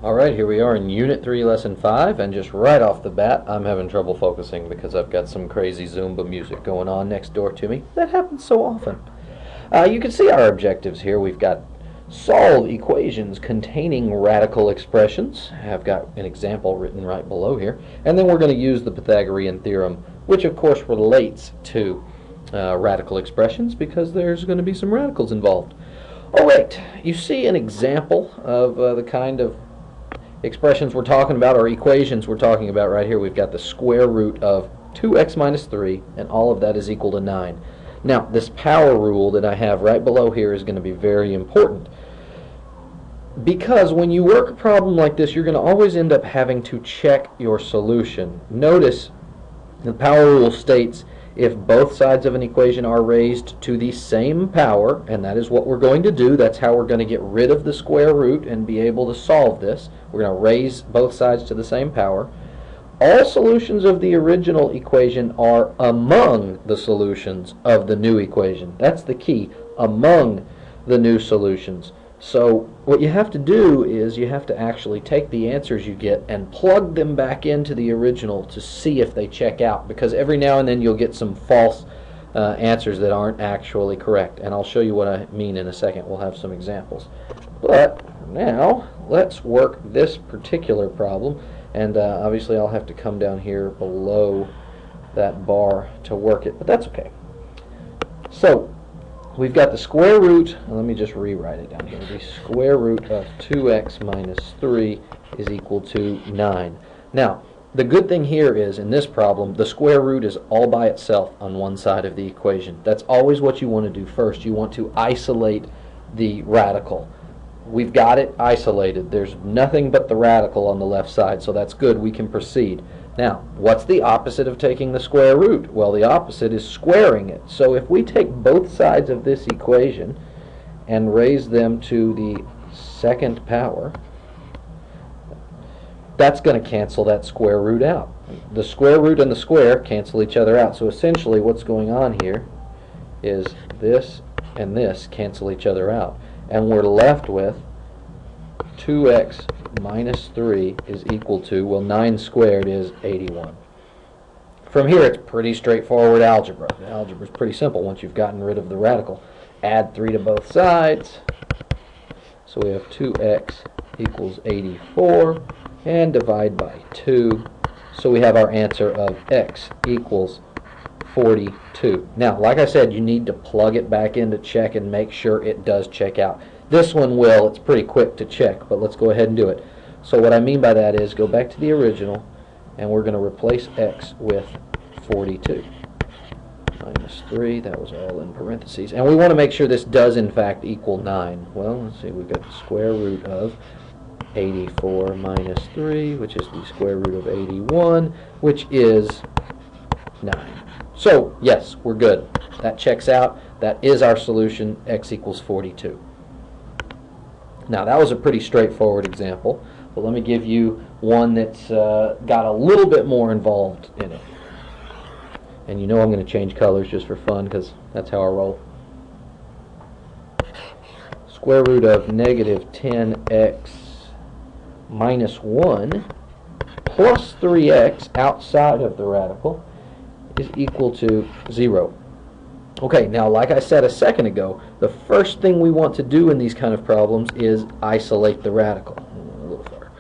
Alright, here we are in Unit 3, Lesson 5, and just right off the bat, I'm having trouble focusing because I've got some crazy Zumba music going on next door to me. That happens so often. You can see our objectives here. We've got solve equations containing radical expressions. I've got an example written right below here. And then we're going to use the Pythagorean theorem, which of course relates to radical expressions because there's going to be some radicals involved. Alright, you see an example of the kind of expressions we're talking about, or equations we're talking about right here. We've got the square root of 2x minus 3, and all of that is equal to 9. Now, this power rule that I have right below here is going to be very important, because when you work a problem like this, you're going to always end up having to check your solution. Notice the power rule states if both sides of an equation are raised to the same power, and that is what we're going to do. That's how we're going to get rid of the square root and be able to solve this. We're going to raise both sides to the same power. All solutions of the original equation are among the solutions of the new equation. That's the key, among the new solutions. So what you have to do is you have to actually take the answers you get and plug them back into the original to see if they check out, because every now and then you'll get some false answers that aren't actually correct, and I'll show you what I mean in a second. We'll have some examples. But now let's work this particular problem, and obviously I'll have to come down here below that bar to work it, but that's okay. So we've got the square root, let me just rewrite it down here. The square root of 2x minus 3 is equal to 9. Now, the good thing here is, in this problem, the square root is all by itself on one side of the equation. That's always what you want to do first. You want to isolate the radical. We've got it isolated. There's nothing but the radical on the left side, so that's good. We can proceed. Now, what's the opposite of taking the square root? Well, the opposite is squaring it. So if we take both sides of this equation and raise them to the second power, that's going to cancel that square root out. The square root and the square cancel each other out. So essentially what's going on here is this and this cancel each other out. And we're left with 2x minus 3 is equal to, well, 9 squared is 81. From here, it's pretty straightforward algebra. The algebra is pretty simple once you've gotten rid of the radical. Add 3 to both sides. So we have 2x equals 84, and divide by 2. So we have our answer of x equals 42. Now, like I said, you need to plug it back in to check and make sure it does check out. This one will. It's pretty quick to check, but let's go ahead and do it. So what I mean by that is go back to the original, and we're going to replace x with 42. Minus 3, that was all in parentheses. And we want to make sure this does in fact equal 9. Well, let's see, we've got the square root of 84 minus 3, which is the square root of 81, which is 9. So, yes, we're good. That checks out. That is our solution, x equals 42. Now, that was a pretty straightforward example, but let me give you one that's got a little bit more involved in it. And you know I'm going to change colors just for fun, because that's how I roll. Square root of negative 10x minus 1 plus 3x outside of the radical is equal to 0. Okay, now like I said a second ago, the first thing we want to do in these kind of problems is isolate the radical. A little far.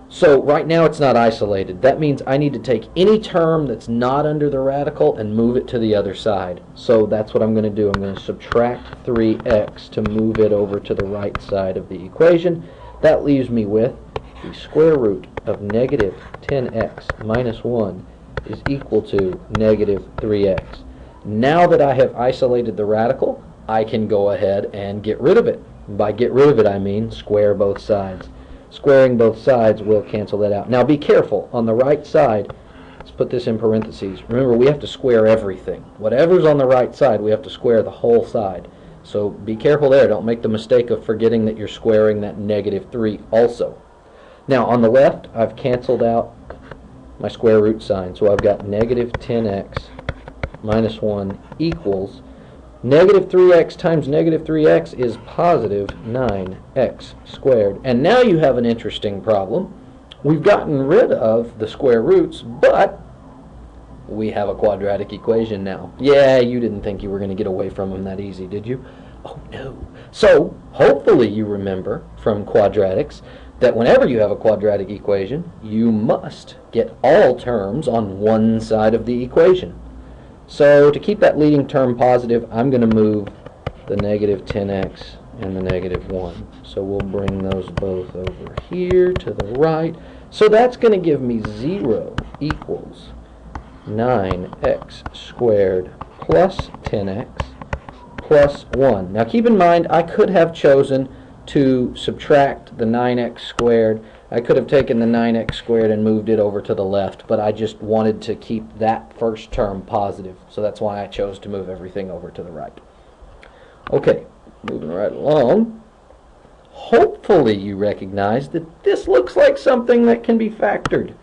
So right now it's not isolated. That means I need to take any term that's not under the radical and move it to the other side. So that's what I'm going to do. I'm going to subtract 3x to move it over to the right side of the equation. That leaves me with the square root of negative 10x minus 1 is equal to negative 3x. Now that I have isolated the radical, I can go ahead and get rid of it. By get rid of it, I mean square both sides. Squaring both sides will cancel that out. Now be careful. On the right side, let's put this in parentheses. Remember, we have to square everything. Whatever's on the right side, we have to square the whole side. So be careful there. Don't make the mistake of forgetting that you're squaring that negative 3 also. Now on the left, I've canceled out my square root sign. So I've got negative 10x minus 1 equals Negative 3x times negative 3x is positive 9x squared. And now you have an interesting problem. We've gotten rid of the square roots, but we have a quadratic equation now. Yeah, you didn't think you were going to get away from them that easy, did you? Oh, no. So, hopefully you remember from quadratics that whenever you have a quadratic equation, you must get all terms on one side of the equation. So, to keep that leading term positive, I'm going to move the negative 10x and the negative 1. So, we'll bring those both over here to the right. So, that's going to give me 0 equals 9x squared plus 10x plus 1. Now keep in mind, I could have chosen to subtract the 9x squared. I could have taken the 9x squared and moved it over to the left, but I just wanted to keep that first term positive. So that's why I chose to move everything over to the right. Okay, moving right along. Hopefully you recognize that this looks like something that can be factored.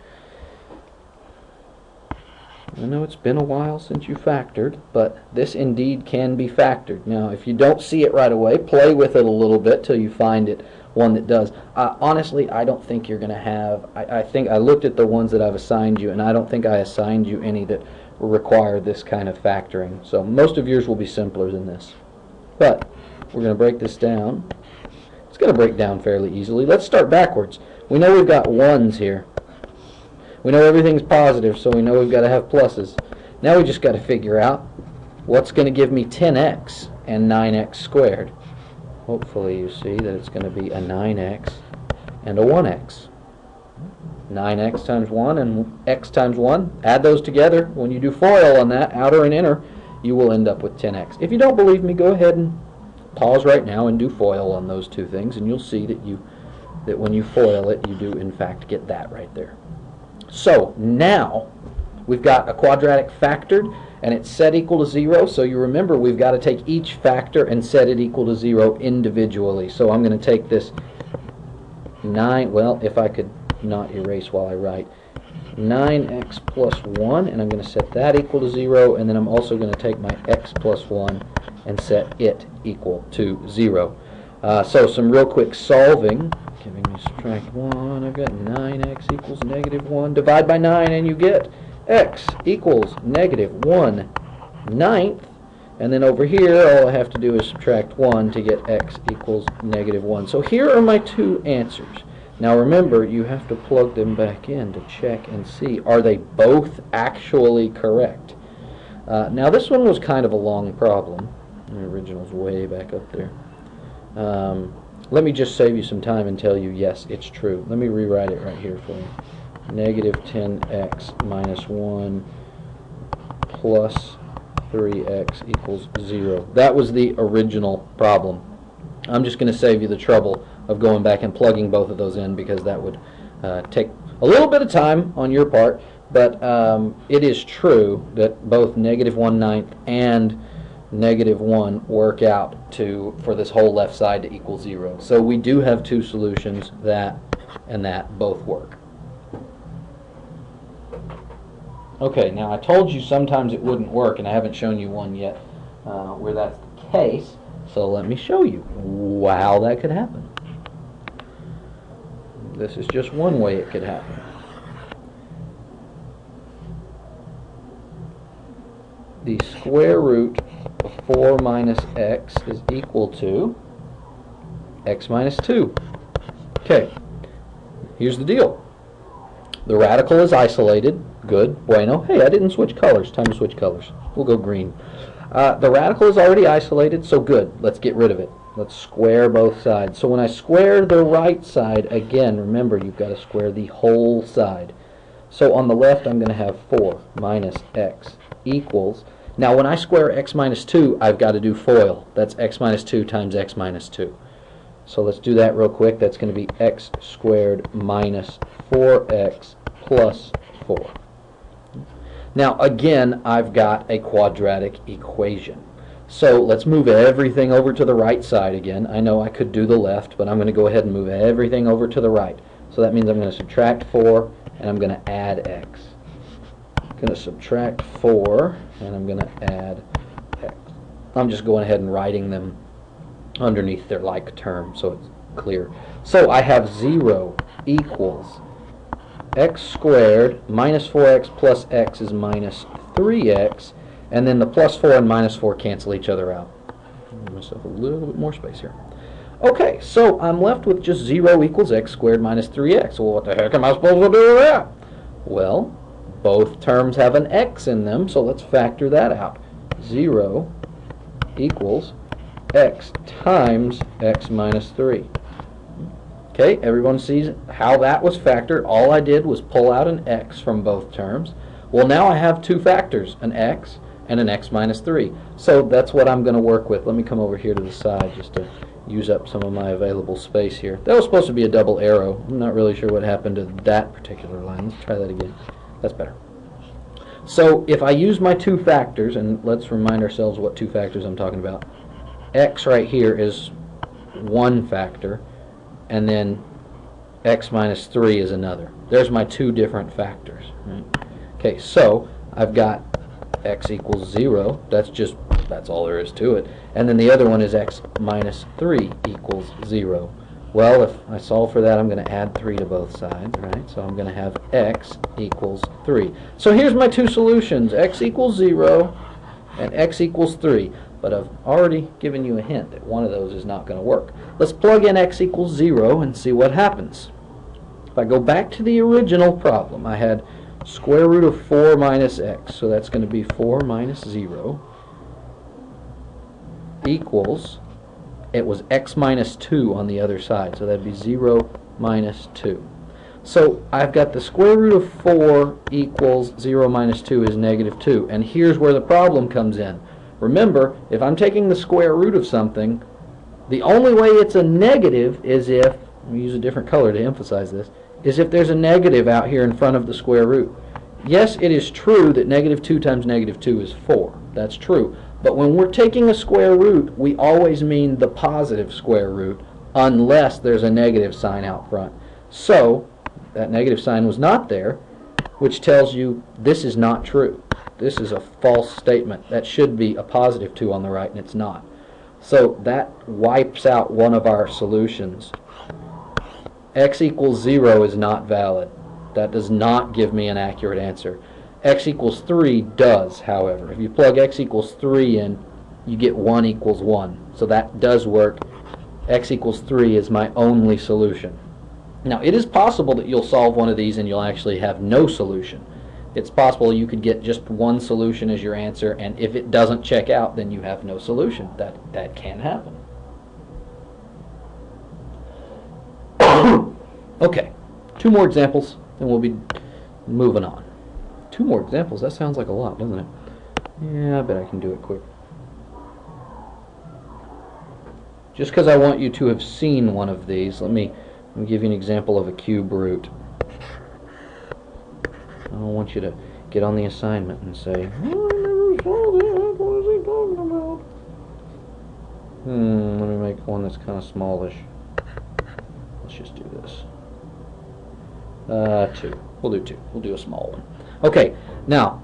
I know it's been a while since you factored, but this indeed can be factored. Now, if you don't see it right away, play with it a little bit till you find it, one that does. Honestly, I don't think you're going to have, I think I looked at the ones that I've assigned you, and I don't think I assigned you any that require this kind of factoring. So most of yours will be simpler than this. But we're going to break this down. It's going to break down fairly easily. Let's start backwards. We know we've got ones here. We know everything's positive, so we know we've got to have pluses. Now we just got to figure out what's going to give me 10x and 9x squared. Hopefully you see that it's going to be a 9x and a 1x. 9x times 1 and x times 1. Add those together. When you do FOIL on that, outer and inner, you will end up with 10x. If you don't believe me, go ahead and pause right now and do FOIL on those two things, and you'll see that when you FOIL it, you do in fact get that right there. So now we've got a quadratic factored and it's set equal to 0, so you remember we've got to take each factor and set it equal to 0 individually. So I'm going to take this 9, well, if I could not erase while I write, 9x plus 1, and I'm going to set that equal to 0, and then I'm also going to take my x plus 1 and set it equal to 0. So some real quick solving. Giving me subtract 1, I've got 9x equals negative 1. Divide by 9 and you get x equals negative 1/9. And then over here, all I have to do is subtract 1 to get x equals negative 1. So here are my two answers. Now remember, you have to plug them back in to check and see, are they both actually correct? Now this one was kind of a long problem. The original's way back up there. Let me just save you some time and tell you, yes, it's true. Let me rewrite it right here for you. Negative 10x minus 1 plus 3x equals 0. That was the original problem. I'm just going to save you the trouble of going back and plugging both of those in, because that would take a little bit of time on your part, but it is true that both negative 1/9 and negative 1 work out for this whole left side to equal 0. So we do have two solutions, that and that both work. Okay, now I told you sometimes it wouldn't work, and I haven't shown you one yet where that's the case, so let me show you how that could happen. This is just one way it could happen. The square root of 4 minus x is equal to x minus 2. Okay, here's the deal. The radical is isolated. Good, bueno. Hey, I didn't switch colors. Time to switch colors. We'll go green. The radical is already isolated, so good. Let's get rid of it. Let's square both sides. So when I square the right side, again, remember, you've got to square the whole side. So on the left, I'm going to have 4 minus x equals. Now when I square x minus 2, I've got to do FOIL. That's x minus 2 times x minus 2. So let's do that real quick. That's going to be x squared minus 4x plus 4. Now again, I've got a quadratic equation. So let's move everything over to the right side again. I know I could do the left, but I'm going to go ahead and move everything over to the right. So that means I'm going to subtract 4 and I'm going to add x. I'm going to subtract 4 and I'm going to add x. I'm just going ahead and writing them underneath their like term so it's clear. So I have 0 equals x squared minus 4x plus x is minus 3x, and then the plus 4 and minus 4 cancel each other out. Give myself a little bit more space here. Okay, so I'm left with just 0 equals x squared minus 3x. Well, what the heck am I supposed to do with that? Well, both terms have an x in them, so let's factor that out. 0 equals x times x minus 3. Okay, everyone sees how that was factored. All I did was pull out an x from both terms. Well, now I have two factors, an x and an x minus 3. So that's what I'm going to work with. Let me come over here to the side just to use up some of my available space here. That was supposed to be a double arrow. I'm not really sure what happened to that particular line. Let's try that again. That's better. So if I use my two factors, and let's remind ourselves what two factors I'm talking about. X right here is one factor, and then x minus 3 is another. There's my two different factors. Right? Okay, so I've got x equals 0. That's all there is to it. And then the other one is x minus 3 equals 0. Well, if I solve for that, I'm going to add 3 to both sides, right? So I'm going to have x equals 3. So here's my two solutions, x equals 0 and x equals 3. But I've already given you a hint that one of those is not going to work. Let's plug in x equals 0 and see what happens. If I go back to the original problem, I had square root of 4 minus x, so that's going to be 4 minus 0 equals, it was x minus 2 on the other side, so that'd be 0 minus 2. So I've got the square root of 4 equals 0 minus 2 is negative 2, and here's where the problem comes in. Remember, if I'm taking the square root of something, the only way it's a negative is if, let me use a different color to emphasize this, is if there's a negative out here in front of the square root. Yes, it is true that negative 2 times negative 2 is 4. That's true. But when we're taking a square root, we always mean the positive square root unless there's a negative sign out front. So, that negative sign was not there, which tells you this is not true. This is a false statement. That should be a positive 2 on the right, and it's not. So that wipes out one of our solutions. X equals 0 is not valid. That does not give me an accurate answer. X equals 3 does, however. If you plug x equals 3 in, you get 1 equals 1. So that does work. X equals 3 is my only solution. Now, it is possible that you'll solve one of these and you'll actually have no solution. It's possible you could get just one solution as your answer, and if it doesn't check out, then you have no solution. That can happen. Okay, 2 more examples, and we'll be moving on. 2 more examples? That sounds like a lot, doesn't it? Yeah, I bet I can do it quick. Just because I want you to have seen one of these, let me give you an example of a cube root. I don't want you to get on the assignment and say, oh, I never saw that. What is he talking about? Let me make one that's kind of smallish. Let's just do this. 2. We'll do 2. We'll do a small one. Okay, now,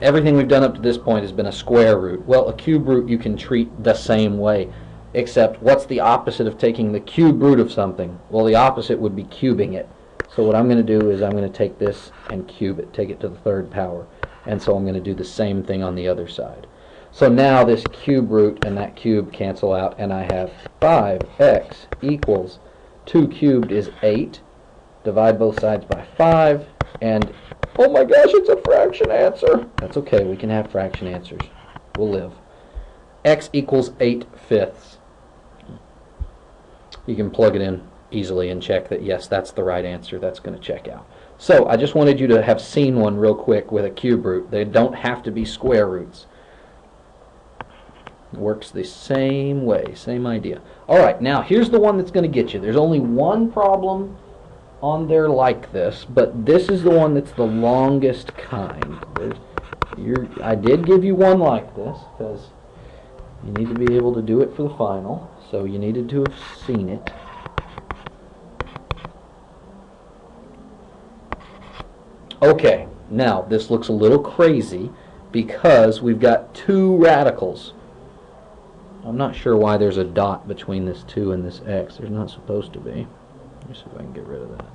everything we've done up to this point has been a square root. Well, a cube root you can treat the same way, except what's the opposite of taking the cube root of something? Well, the opposite would be cubing it. So what I'm going to do is I'm going to take this and cube it, take it to the 3rd power. And so I'm going to do the same thing on the other side. So now this cube root and that cube cancel out, and I have 5x equals 2 cubed is 8. Divide both sides by 5, and oh my gosh, it's a fraction answer. That's okay, we can have fraction answers. We'll live. X equals 8/5. You can plug it in easily and check that, yes, that's the right answer. That's going to check out. So I just wanted you to have seen one real quick with a cube root. They don't have to be square roots. It works the same way, same idea. All right, now here's the one that's going to get you. There's only one problem on there like this, but this is the one that's the longest kind. I did give you one like this because you need to be able to do it for the final, so you needed to have seen it. Okay, now this looks a little crazy because we've got 2 radicals. I'm not sure why there's a dot between this 2 and this x. There's not supposed to be. Let me see if I can get rid of that.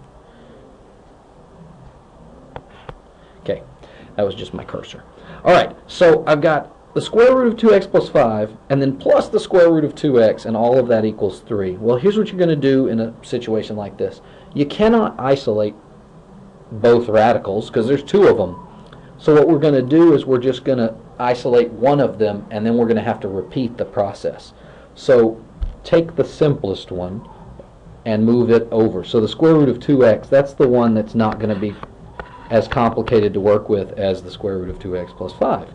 Okay, that was just my cursor. Alright, so I've got the square root of 2x plus 5, and then plus the square root of 2x, and all of that equals 3. Well, here's what you're going to do in a situation like this. You cannot isolate both radicals, because there's 2 of them. So what we're going to do is we're just going to isolate one of them, and then we're going to have to repeat the process. So take the simplest one and move it over. So the square root of 2x, that's the one that's not going to be as complicated to work with as the square root of 2x plus 5.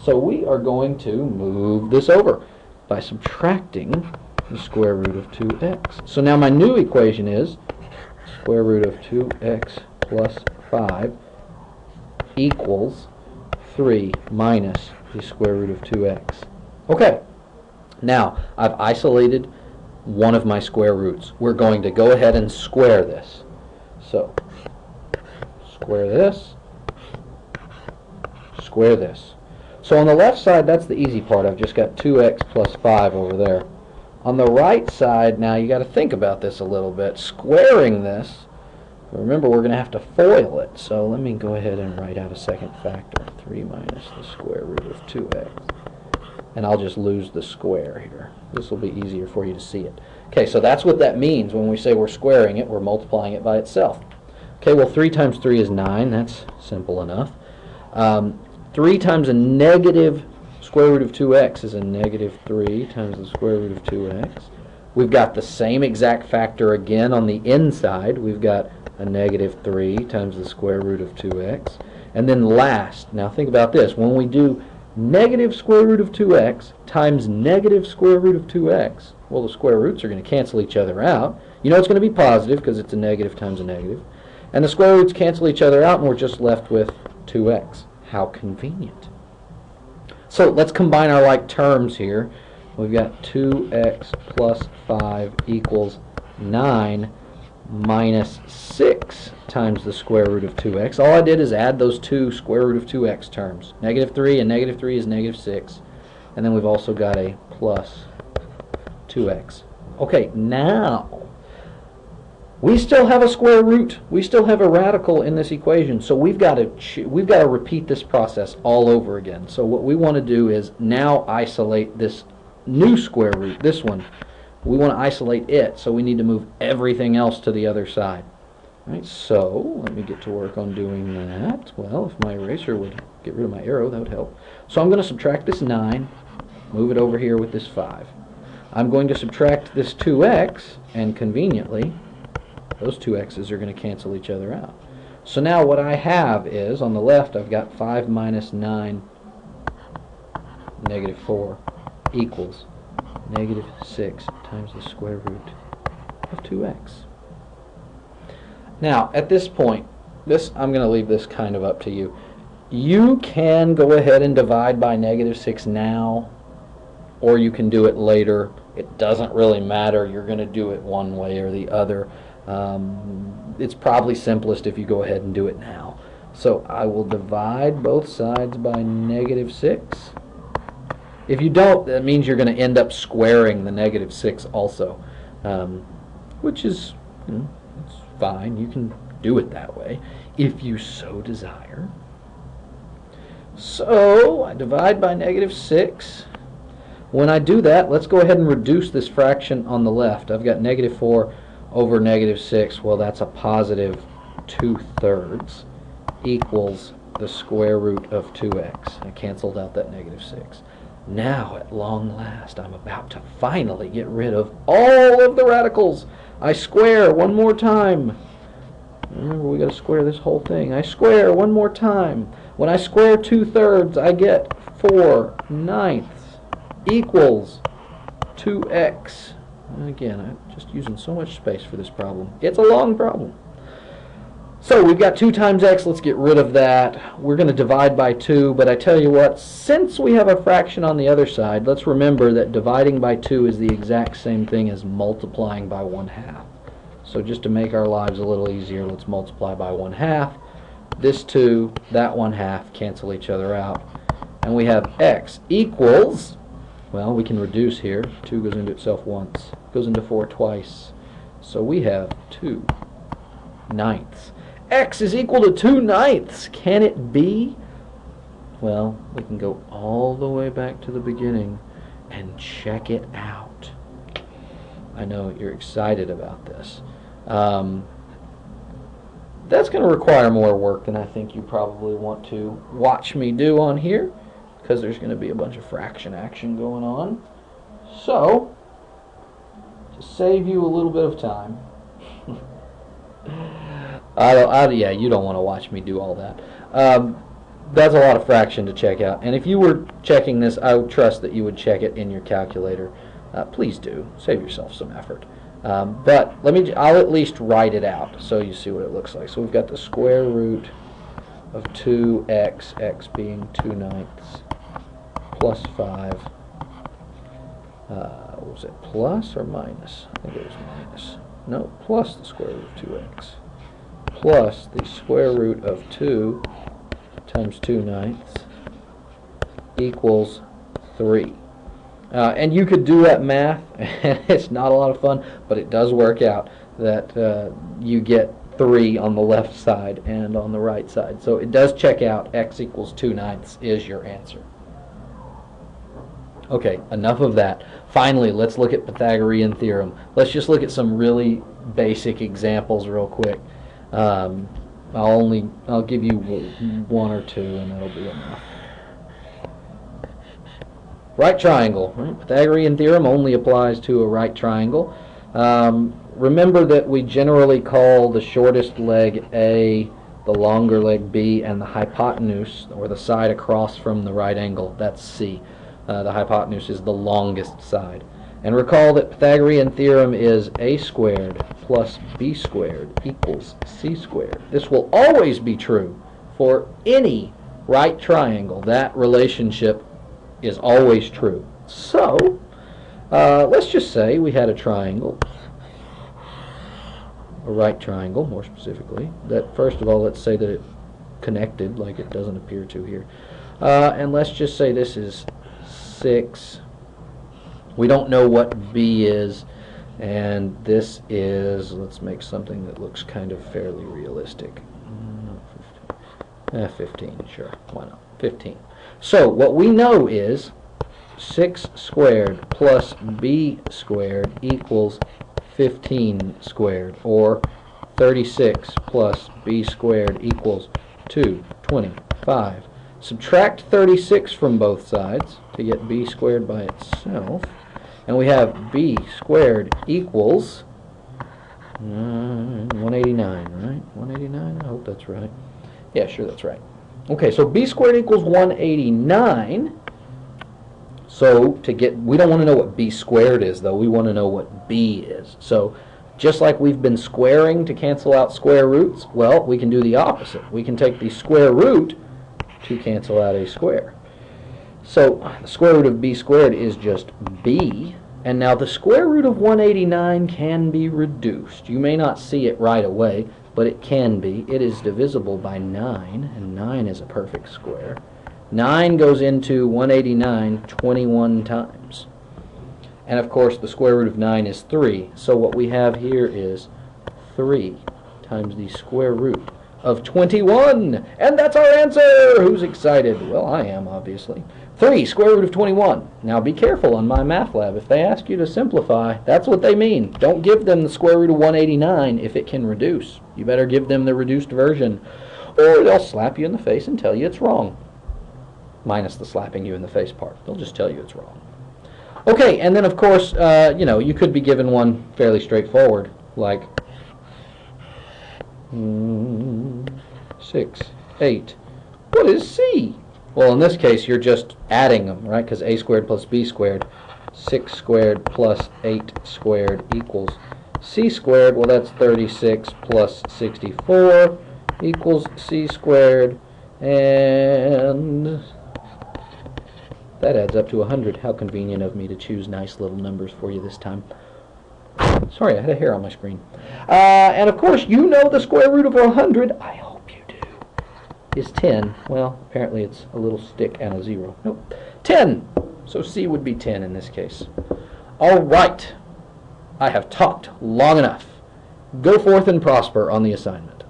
So we are going to move this over by subtracting the square root of 2x. So now my new equation is square root of 2x plus 5 equals 3 minus the square root of 2x. Okay, now I've isolated one of my square roots. We're going to go ahead and square this. So square this, square this. So on the left side, that's the easy part. I've just got 2x plus 5 over there. On the right side, now you got to think about this a little bit. Squaring this, remember we're going to have to FOIL it. So let me go ahead and write out a second factor. 3 minus the square root of 2x. And I'll just lose the square here. This will be easier for you to see it. Okay, so that's what that means when we say we're squaring it. We're multiplying it by itself. Okay, well 3 times 3 is 9. That's simple enough. 3 times a negative square root of 2x is a negative 3 times the square root of 2x. We've got the same exact factor again on the inside. We've got a negative 3 times the square root of 2x. And then last, now think about this, when we do negative square root of 2x times negative square root of 2x, well, the square roots are going to cancel each other out. You know it's going to be positive because it's a negative times a negative. And the square roots cancel each other out, and we're just left with 2x. How convenient. So let's combine our like terms here. We've got 2x plus 5 equals 9 minus 6 times the square root of 2x. All I did is add those two square root of 2x terms. Negative 3 and negative 3 is negative 6. And then we've also got a plus 2x. Okay, now we still have a square root. We still have a radical in this equation. So we've got to repeat this process all over again. So what we want to do is now isolate this new square root, this one. We want to isolate it, so we need to move everything else to the other side. All right, so let me get to work on doing that. Well, if my eraser would get rid of my arrow, that would help. So I'm going to subtract this 9, move it over here with this 5. I'm going to subtract this 2x, and conveniently, those two x's are going to cancel each other out. So now what I have is, on the left, I've got 5 minus 9, negative 4, equals negative 6 times the square root of 2x. Now, at this point, I'm going to leave this kind of up to you. You can go ahead and divide by negative 6 now, or you can do it later. It doesn't really matter. You're going to do it one way or the other. It's probably simplest if you go ahead and do it now. So I will divide both sides by negative 6. If you don't, that means you're going to end up squaring the negative 6 also, which is it's fine. You can do it that way if you so desire. So I divide by negative 6. When I do that, let's go ahead and reduce this fraction on the left. I've got negative 4 over negative 6, well, that's a positive 2/3 equals the square root of 2x. I canceled out that negative 6. Now, at long last, I'm about to finally get rid of all of the radicals. I square one more time. Remember, we got to square this whole thing. I square one more time. When I square 2/3, I get 4/9 equals 2x. And again, I'm just using so much space for this problem. It's a long problem. So we've got 2 times x. Let's get rid of that. We're going to divide by 2, but I tell you what, since we have a fraction on the other side, let's remember that dividing by 2 is the exact same thing as multiplying by 1/2. So just to make our lives a little easier, let's multiply by 1/2. This 2, that 1/2 cancel each other out. And we have x equals Well, we can reduce here. 2 goes into itself once, goes into 4 twice. So we have 2/9. X is equal to 2/9. Can it be? Well, we can go all the way back to the beginning and check it out. I know you're excited about this. That's going to require more work than I think you probably want to watch me do on here, because there's going to be a bunch of fraction action going on. So, to save you a little bit of time, yeah, you don't want to watch me do all that. That's a lot of fraction to check out. And if you were checking this, I would trust that you would check it in your calculator. Please do. Save yourself some effort. But I'll at least write it out so you see what it looks like. So we've got the square root of 2x, x being 2/9, plus 5. Was it plus or minus? I think it was minus. No, plus the square root of 2x, plus the square root of 2 times 2/9 equals 3. And you could do that math, and it's not a lot of fun, but it does work out that you get 3 on the left side and on the right side. So it does check out. X equals 2/9 is your answer. Okay, enough of that. Finally, let's look at Pythagorean theorem. Let's just look at some really basic examples real quick. I'll give you 1 or 2, and that'll be enough. Right triangle. Right? Pythagorean theorem only applies to a right triangle. Remember that we generally call the shortest leg A, the longer leg B, and the hypotenuse, or the side across from the right angle, that's C. The hypotenuse is the longest side. And recall that Pythagorean theorem is a squared plus b squared equals c squared. This will always be true for any right triangle. That relationship is always true. So, let's just say we had a triangle, a right triangle more specifically, that first of all, let's say that it connected like it doesn't appear to here. And let's just say this is 6. We don't know what b is, and this is, let's make something that looks kind of fairly realistic. 15, sure, why not? 15. So what we know is 6 squared plus b squared equals 15 squared, or 36 plus b squared equals 225. Subtract 36 from both sides to get b squared by itself, and we have b squared equals 189, right? 189, I hope that's right. Yeah, sure, that's right. Okay, so b squared equals 189. So we don't want to know what b squared is, though. We want to know what b is. So just like we've been squaring to cancel out square roots, well, we can do the opposite. We can take the square root to cancel out a square. So the square root of b squared is just b. And now the square root of 189 can be reduced. You may not see it right away, but it can be. It is divisible by 9, and 9 is a perfect square. 9 goes into 189 21 times. And of course the square root of 9 is 3. So what we have here is 3 times the square root of 21. And that's our answer! Who's excited? Well, I am, obviously. 3, square root of 21. Now be careful on my math lab. If they ask you to simplify, that's what they mean. Don't give them the square root of 189 if it can reduce. You better give them the reduced version, or they'll slap you in the face and tell you it's wrong. Minus the slapping you in the face part. They'll just tell you it's wrong. Okay, and then of course, you could be given one fairly straightforward, like 6, 8. What is C? Well, in this case, you're just adding them, right? Because a squared plus b squared, 6 squared plus 8 squared equals c squared. Well, that's 36 plus 64 equals c squared, and that adds up to 100. How convenient of me to choose nice little numbers for you this time. Sorry, I had a hair on my screen. And of course, you know the square root of 100. I hope you do. Is 10. Well, apparently it's a little stick and a 0. Nope. 10. So C would be 10 in this case. All right. I have talked long enough. Go forth and prosper on the assignment.